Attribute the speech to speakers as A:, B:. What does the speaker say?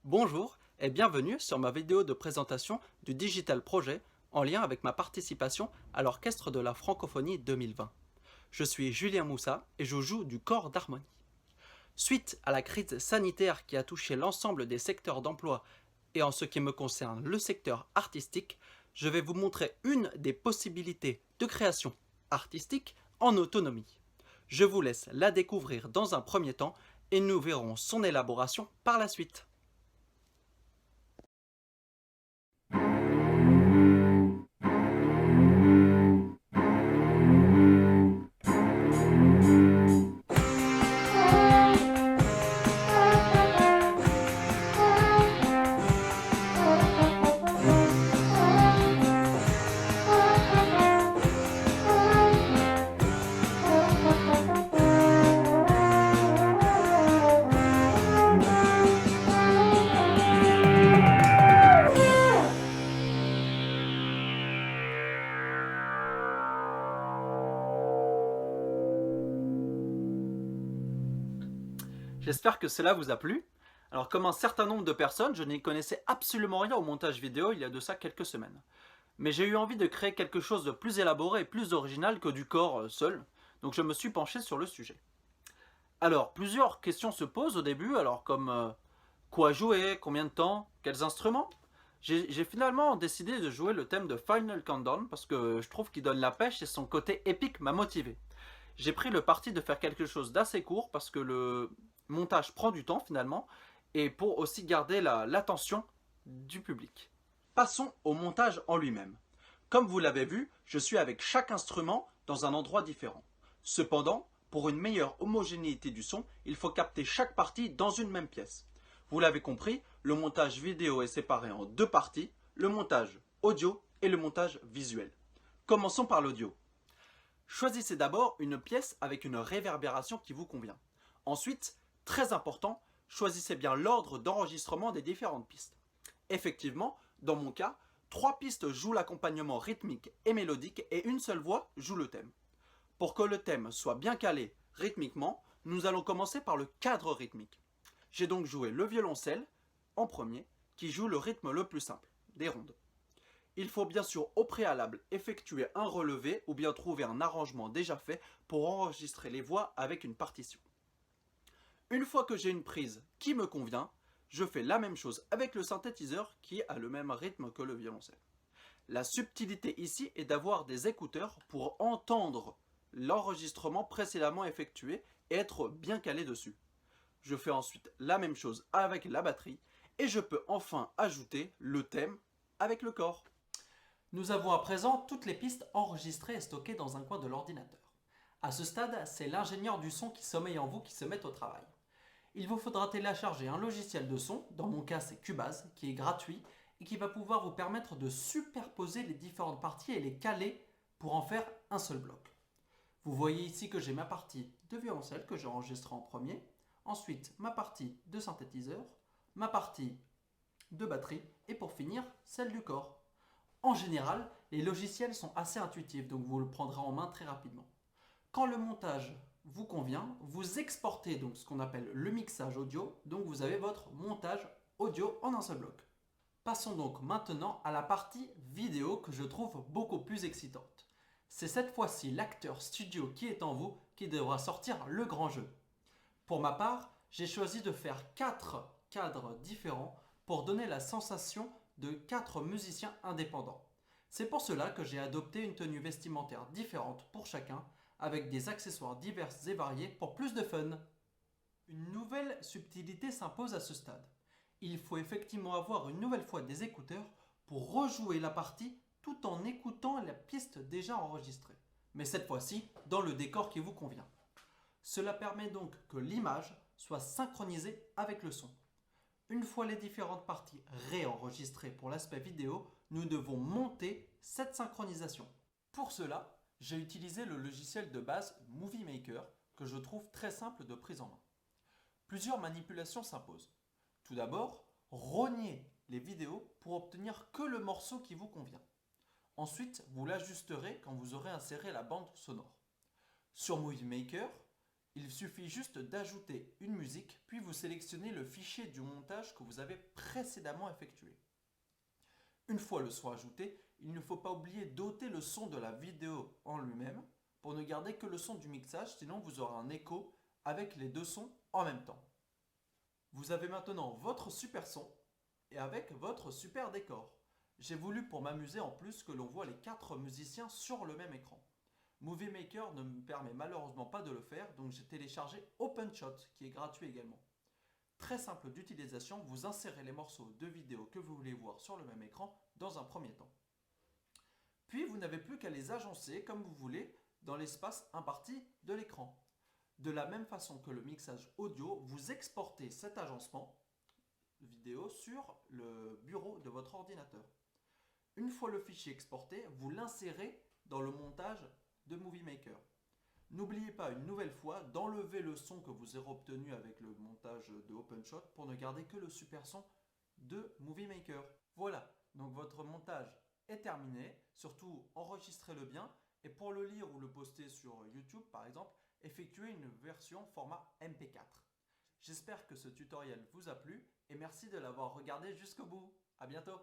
A: Bonjour et bienvenue sur ma vidéo de présentation du Digital Projet en lien avec ma participation à l'Orchestre de la Francophonie 2020. Je suis Julien Moussa et je joue du cor d'harmonie. Suite à la crise sanitaire qui a touché l'ensemble des secteurs d'emploi et en ce qui me concerne le secteur artistique, je vais vous montrer une des possibilités de création artistique en autonomie. Je vous laisse la découvrir dans un premier temps et nous verrons son élaboration par la suite. J'espère que cela vous a plu. Alors comme un certain nombre de personnes, je n'y connaissais absolument rien au montage vidéo il y a de ça quelques semaines. Mais j'ai eu envie de créer quelque chose de plus élaboré et plus original que du corps seul, donc je me suis penché sur le sujet. Alors, plusieurs questions se posent au début, alors comme quoi jouer, combien de temps, quels instruments. J'ai finalement décidé de jouer le thème de Final Countdown parce que je trouve qu'il donne la pêche et son côté épique m'a motivé. J'ai pris le parti de faire quelque chose d'assez court parce que le montage prend du temps finalement et pour aussi garder l'attention du public. Passons au montage en lui-même. Comme vous l'avez vu, je suis avec chaque instrument dans un endroit différent. Cependant, pour une meilleure homogénéité du son, il faut capter chaque partie dans une même pièce. Vous l'avez compris, le montage vidéo est séparé en deux parties, le montage audio et le montage visuel. Commençons par l'audio. Choisissez d'abord une pièce avec une réverbération qui vous convient. Ensuite, très important, choisissez bien l'ordre d'enregistrement des différentes pistes. Effectivement, dans mon cas, 3 pistes jouent l'accompagnement rythmique et mélodique et une seule voix joue le thème. Pour que le thème soit bien calé rythmiquement, nous allons commencer par le cadre rythmique. J'ai donc joué le violoncelle en premier, qui joue le rythme le plus simple, des rondes. Il faut bien sûr au préalable effectuer un relevé ou bien trouver un arrangement déjà fait pour enregistrer les voix avec une partition. Une fois que j'ai une prise qui me convient, je fais la même chose avec le synthétiseur qui a le même rythme que le violoncelle. La subtilité ici est d'avoir des écouteurs pour entendre l'enregistrement précédemment effectué et être bien calé dessus. Je fais ensuite la même chose avec la batterie et je peux enfin ajouter le thème avec le corps. Nous avons à présent toutes les pistes enregistrées et stockées dans un coin de l'ordinateur. À ce stade, c'est l'ingénieur du son qui sommeille en vous qui se met au travail. Il vous faudra télécharger un logiciel de son, dans mon cas c'est Cubase, qui est gratuit et qui va pouvoir vous permettre de superposer les différentes parties et les caler pour en faire un seul bloc. Vous voyez ici que j'ai ma partie de violoncelle que j'ai enregistrée en premier, ensuite ma partie de synthétiseur, ma partie de batterie et pour finir celle du corps. En général, les logiciels sont assez intuitifs, donc vous le prendrez en main très rapidement. Quand le montage vous convient, vous exportez donc ce qu'on appelle le mixage audio, donc vous avez votre montage audio en un seul bloc. Passons donc maintenant à la partie vidéo que je trouve beaucoup plus excitante. C'est cette fois-ci l'acteur studio qui est en vous qui devra sortir le grand jeu. Pour ma part, j'ai choisi de faire 4 cadres différents pour donner la sensation de 4 musiciens indépendants. C'est pour cela que j'ai adopté une tenue vestimentaire différente pour chacun, avec des accessoires divers et variés pour plus de fun. Une nouvelle subtilité s'impose à ce stade. Il faut effectivement avoir une nouvelle fois des écouteurs pour rejouer la partie tout en écoutant la piste déjà enregistrée, mais cette fois-ci dans le décor qui vous convient. Cela permet donc que l'image soit synchronisée avec le son. Une fois les différentes parties réenregistrées pour l'aspect vidéo, nous devons monter cette synchronisation. Pour cela, j'ai utilisé le logiciel de base Movie Maker que je trouve très simple de prise en main. Plusieurs manipulations s'imposent. Tout d'abord, rognez les vidéos pour obtenir que le morceau qui vous convient. Ensuite, vous l'ajusterez quand vous aurez inséré la bande sonore. Sur Movie Maker, Il suffit juste d'ajouter une musique, puis vous sélectionnez le fichier du montage que vous avez précédemment effectué. Une fois le son ajouté, il ne faut pas oublier d'ôter le son de la vidéo en lui-même pour ne garder que le son du mixage, sinon vous aurez un écho avec les deux sons en même temps. Vous avez maintenant votre super son et avec votre super décor. J'ai voulu pour m'amuser en plus que l'on voit les 4 musiciens sur le même écran. Movie Maker ne me permet malheureusement pas de le faire, donc j'ai téléchargé OpenShot qui est gratuit également. Très simple d'utilisation, vous insérez les morceaux de vidéo que vous voulez voir sur le même écran dans un premier temps. Puis vous n'avez plus qu'à les agencer comme vous voulez dans l'espace imparti de l'écran. De la même façon que le mixage audio, vous exportez cet agencement vidéo sur le bureau de votre ordinateur. Une fois le fichier exporté, vous l'insérez dans le montage de Movie Maker. N'oubliez pas une nouvelle fois d'enlever le son que vous aurez obtenu avec le montage de OpenShot pour ne garder que le super son de Movie Maker. Voilà, donc votre montage est terminé. Surtout, enregistrez-le bien et pour le lire ou le poster sur YouTube par exemple, effectuez une version format MP4. J'espère que ce tutoriel vous a plu et merci de l'avoir regardé jusqu'au bout. À bientôt!